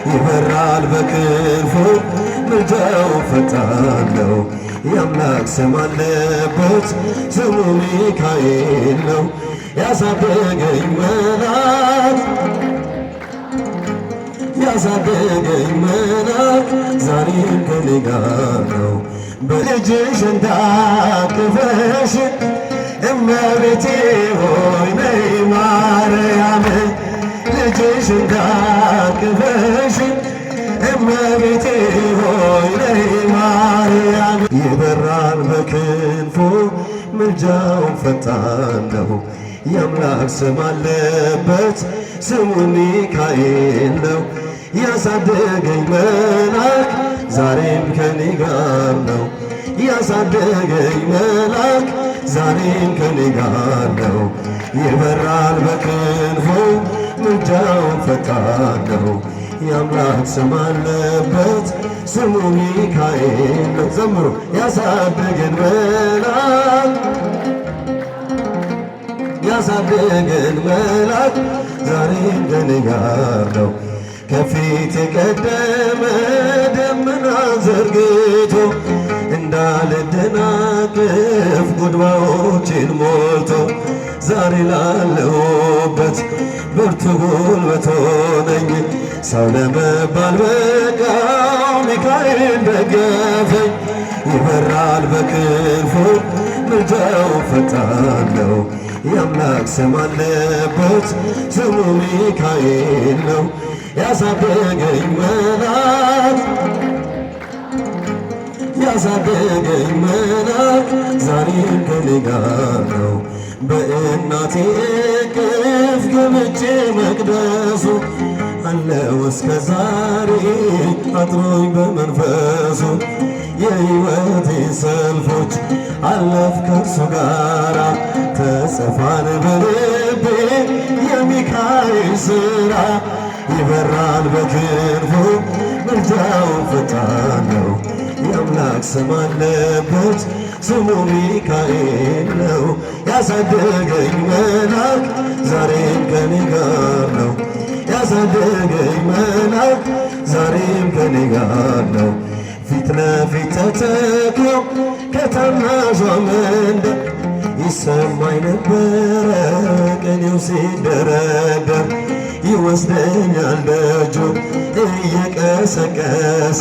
ይበራል በክንፉ ምልጃው ፈጣን ነው። የአምላክ ስም አለበት ስሙ ሚካኤል ነው። ያሳደገኝ መልአክ ያሳደገኝ መልአክ ዛሬም ከኔ ጋር ነው። በልጅሽ እንዳቅፈሽ እመቤቴ ሆይ ነይ ማርያም ልጅሽ እንዳቅፈሽ እመቤቴ ሆይ ነይ ማርያም። ይበራል በክንፉ ምልጃው ፈጣን ነው። የአምላክ ስም አለበት ስሙ ሚካኤል ነው። ያሳደገኝ መልአክ ዛሬም ከኔ ጋር ነው። ያሳደገኝ መልአክ ዛሬም ከኔ ጋር ነው። ይበራል በክንፉ ምልጃው ፈጣን ነው። የአምላክ ስም አለበት ስሙ ሚካኤል ነው። ዘምሩ። ያሳደገን መልአክ ያሳደገን መልአክ ዛሬም ከኔ ጋር ነው። ከፊት የቀደመ ደመና ዘርግቶ እንዳልደናቅፍ ጉድባዎችን ሞልቶ ዛሬ ላለሁበት ብርቱ ጉልበት ሆነኝ። ሰው ለመባል በቃው ሚካኤል ደገፈኝ። ይበራል በክንፉ ምልጃው ፈጣን ነው። የአምላክ ስም አለበት ስሙ ሚካኤል ነው። ያሳደገኝ መልአክ ያሳደገኝ መልአክ ዛሬም ከኔ ጋር ነው። በእናቴ እቅፍ ገብቼ መቅደሱ አለው እስከ ዛሬ አጥሮኝ በመንፈሱ የሕይወቴ ሰልፎች አለፍ ከእርሱ ጋራ ተጽፏል በልቤ የሚካኤል ሥራ። ይበራል በክንፉ ምልጃው ፈጣን ነው። የአምላክ ስም አለበት ስሙ ሚካኤል ነው። ያሳደገኝ መልአክ ዛሬም ከኔ ጋር ነው። ያሳደገኝ መልአክ ዛሬም ከኔ ጋር ነው። ፊት ለፊት ተተክሎ ከታናሿ መንደር ይሰማኝ ነበረ ቅኔው ሲደረደር። ይወስደኛል ደጁ እየቀሰቀሰ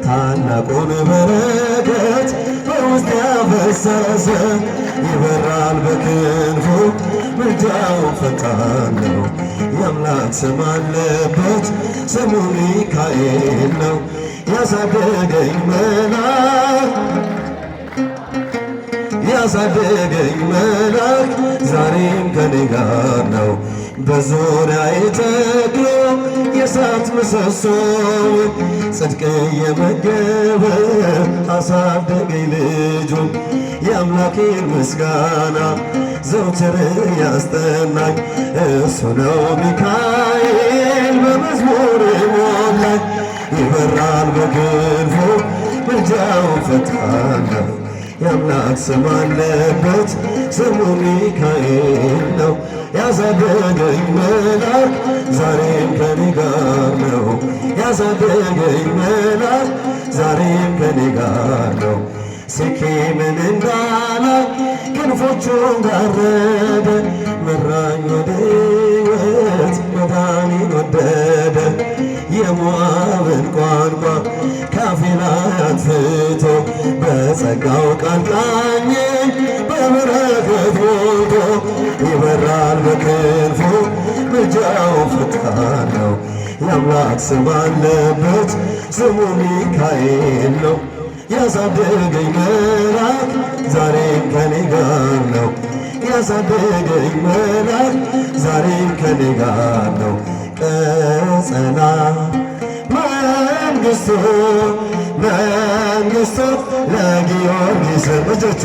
ታላቁን በረከት በውስጥ ያፈሰሰ። ይበራል በክንፉ ምልጃው ፈጣን ነው። የአምላክ ስም አለበት ስሙ ሚካኤል ነው። ያሳደገኝ መልአክ ያሳደገኝ መልአክ ዛሬም ከኔ ጋር ነው። በዙሪያዬ ተክሎ የእሳት ምሰሶውን ጽድቅ እየመገበ አሳደገኝ ልጁን። የአምላኬን ምስጋና ዘውትር ያስጠናኝ እሱ ነው ሚካኤል በመዝሙር ሞላኝ። ይበራል በክንፉ ምልጃው ፈጣን ነው። የአምላክ ስም አለበት ስሙ ሚካኤል ነው። ያሳደገኝ መልአክ ዛሬም ከኔ ጋር ነው። ያሳደገኝ መልአክ ዛሬም ከኔ ጋር ነው። ሴኬምን እንዳላይ ክንፎቹን ጋረደ መራኝ ወደ ሕይወት መዳኔን ወደደ። የሞዓብን ቋንቋ ካፌ ላይ አጥፍቶ በጸጋው ቃል ቃኘኝ በበረከት ሞልቶ። ይበራል በክንፉ ምልጃው ፈጣን ነው። የአምላክ ስም አለበት ስሙ ሚካኤል ነው። ያሳደገኝ መልአክ ዛሬም ከኔ ጋር ነው። ያሳደገኝ መልአክ ዛሬም ከኔ ጋር ነው። ቀጸላ መንግሥቱ ለጊዮርጊስ እጆቹ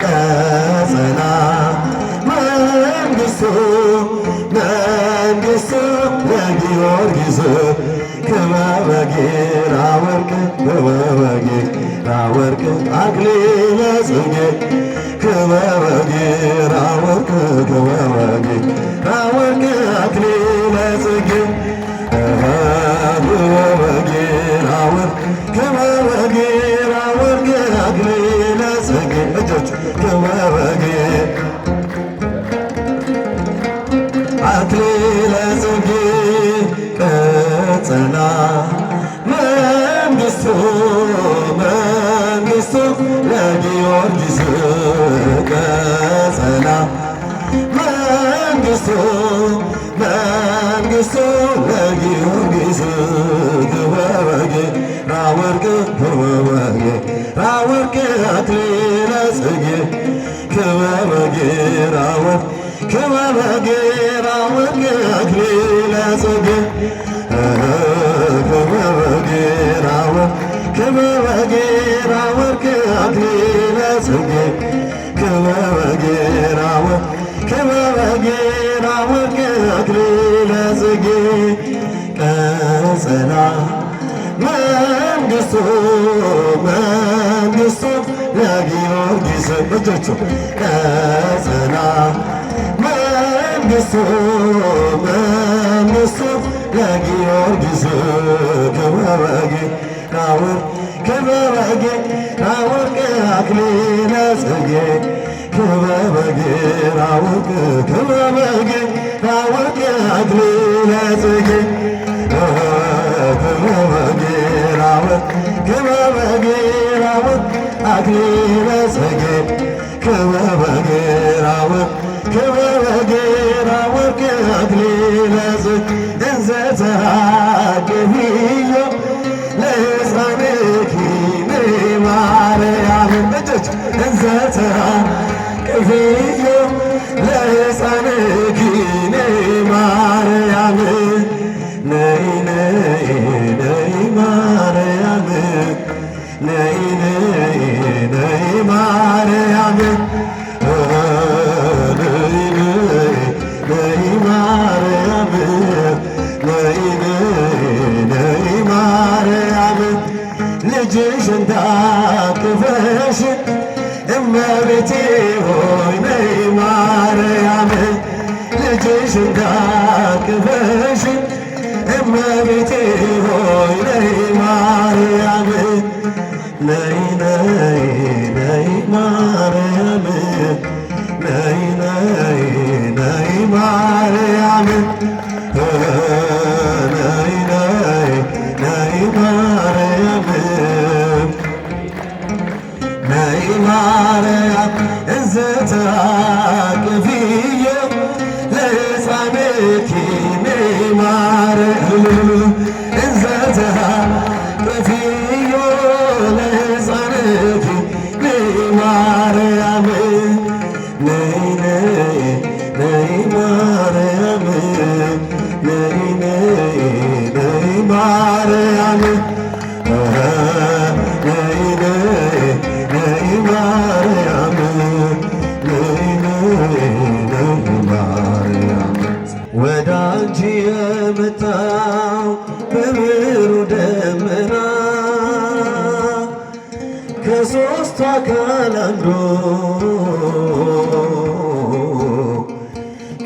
ቀጸላ መንግሥቱ ለጊዮርጊስ ክበበ ጌራ ወርቅ ክበበ ጌራ ወርቅ አክሊለ ጽጌ ክበበ ጌራ ወርቅ ክበበ ጌራ ወርቅ አክሊለ ጽጌ ቀጸላ መንግሥቱ መንግሥቱ ለጊዮርጊስ ቀጸላ መንግሥቱ መንግሥቱ ለጊዮርጊስ ክበበ ጌራ ወርቅ ክበበ ጌራ ወርቅ አክሊለ ጽጌ ክበበ ጌራ ወርቅ ክበበ ጌራ ወርቅ አክሊለ ጽጌ ክበበ ጌራ ወርቅ ክበበ ጌራ ወርቅ አክሊለ ጽጌ ክበበ ጌራ ወርቅ ክበበ ጌራ ወርቅ አክሊለ ጽጌ ቀጸላ መንግሥቱ መንግሥቱ ለጊዮርጊስ እጆቹ ቀጸላ መንግሥቱ መንግሥቱ ለጊዮርጊስ ክበበ ጌራ ወርቅ ክበበ ጌራ ወርቅ አክሊለ ጽጌ ክበበ ጌራ ወርቅ ክበበ ጌራ ወርቅ አክሊለ ጽጌ ክበበ ጌራ ወርቅ ክበበ ጌራ ወርቅ አክሊለ ጽጌ ክበበ ጌራ ወርቅ ክበበ ጌራ ወርቅ አክሊለ ጽጌ እንዘ ተሃቅፊዮ ለሕፃንኪ ማርያም እጆች እንዘ ተሃቅፊዮ ለሕፃንኪ ማርያም ነይ ነይ ነይ ማርያም ነይ ነይ ነይ ማርያም ነይ ነይ ነይ ማርያም ነይ ነይ ነይ ማርያም ልጅሽን ታቅፈሽ እመቤቴ ሆይ ነይ ማርያም ልጅሽን ታቅፈሽ እመቤቴ ሆይ ነይ ማርያም ነይ ነይ ነይ ማርያም ነይ ነይ ነይ ማርያም ነይ ነይ ነይ ማርያም ነይ ማርያም እንዘ ተሃቅፊዮ ለሕፃንኪ ነይ ማርያም እንዘ ተሃቅፊዮ ለሕፃንኪ ነይ ማርያም ነይ ነይ ነይ ማርያም ነይ ነይ ነይ ማርያም ነይ ነይ ነይ ማርያም ነይ ነይ ነይ ማርያም ወደ አንቺ የመጣው በብሩህ ደመና ከሦስቱ አካል አንዱ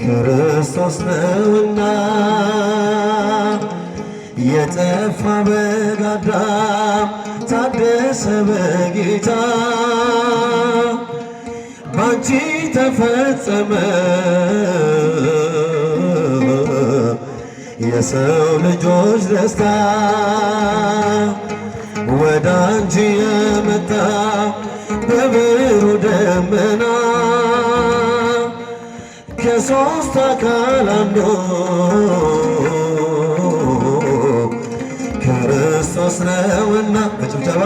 ክርስቶስ ነውና የጠፋ በግ አዳም ታደሰ በጌታ ባንቺ ተፈጸመ የሰው ልጆች ደስታ ወደ አንቺ የመጣ በብሩህ ደመና ከሦስቱ አካል አንዱ ክርስቶስ ነውና በጭብጨባ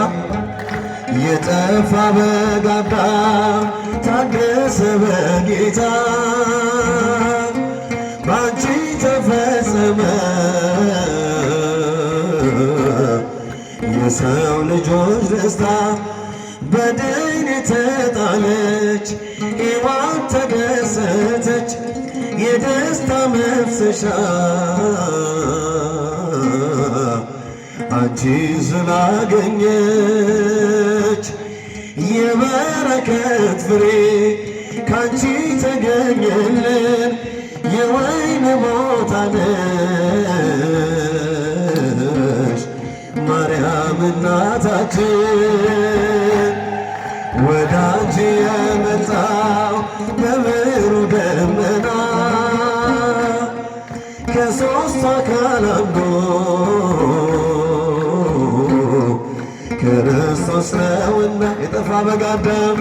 የጠፋ በግ አዳም ታደሰ በጌታ ባንቺ ተፈጸመ የሰው ልጆች ደስታ በደይን የተጣለች ሔዋን ተደሰተች የደስታ መፍሰሻ አንቺ ስላገኘች የበረከት ፍሬ ካንቺ ተገኘልን የወይን ቦታ ነሽ ማርያም እናታችን ወደ አንቺ የመጣው በብሩህ ደመና ከሦስቱ አካል አንዱ ክርስቶስ ነውና የጠፋ በግ አዳም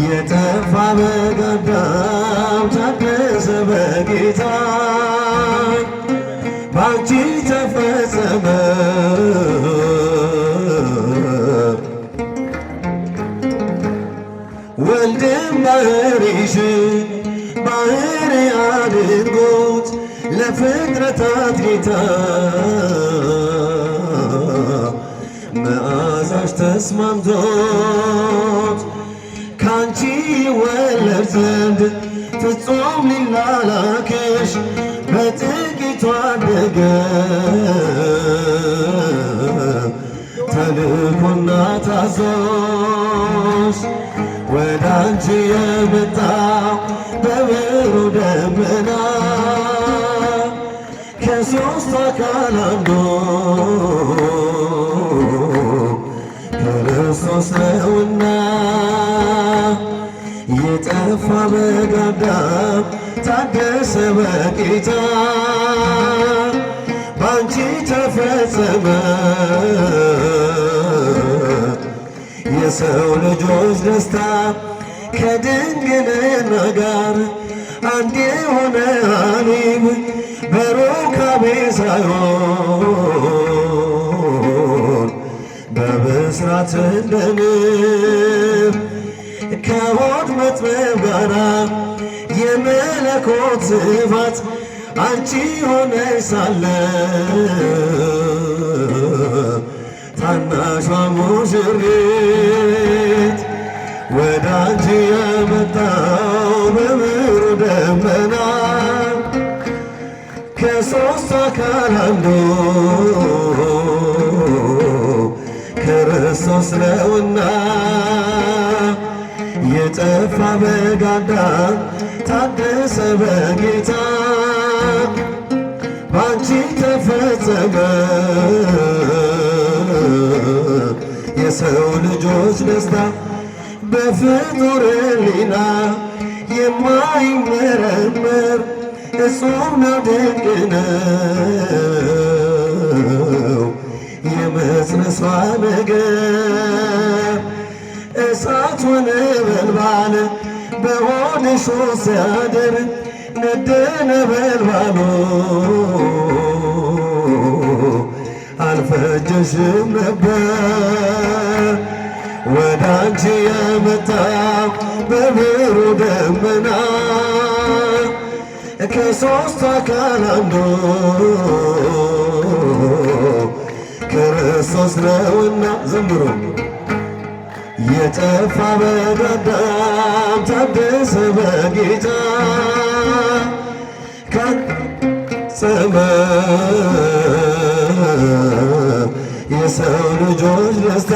የጠፋ በግ አዳም ታደሰ በጌታ ባንቺ ተፈጸመ ወልድም ባህሪሽን ባህሪ አድርጎት ለፍጥረታት ጌታ መዓዛሽ ተስማምቶት ካንቺ ይወለድ ዘንድ ፍጹም ሊላላክሽ በጥቂቱ አደገ ተልኮና ታዞሽ ወደ አንቺ የመጣው በብሩህ ደመና ከሦስቱ አካል አንዱ ክርስቶስ ነውና የጠፋ በግ አዳም ታደሰ በጌታ ባንቺ ተፈጸመ የሰው ልጆች ደስታ ከድንግልና ጋር አንድ የሆነ አሊም በሩካቤ ሳይሆን በብስራት እንደ ንብ ከሆድ መጥበብ ጋራ የመለኮት ስፋት አንቺ ሆነሽ ሳለ ታናሿ ሙሽሪት ወደ አንቺ የመጣው በብሩህ ደመና ከሦስቱ አካል አንዱ ክርስቶስ ነውና የጠፋ በግ አዳም ታደሰ በጌታ ባንቺ ተፈጸመ የሰው ልጆች ደስታ በፍጡር ሕሊና የማይመረመር እጹብ ነው ድንቅ ነው የመጽነሷ ነገር እሳት ነበልባል በሆድሽ ሲያድር ነደ ነበልባሉ አልፈጀሽም ነበር ወደ አንቺ የመጣው በብሩህ ደመና ከሦስቱ አካል አንዱ ክርስቶስ ነውና ዘምሩ የጠፋ በግ አዳም ታደሰ በጌታ ፈጸመ የሰው ልጆች ደስታ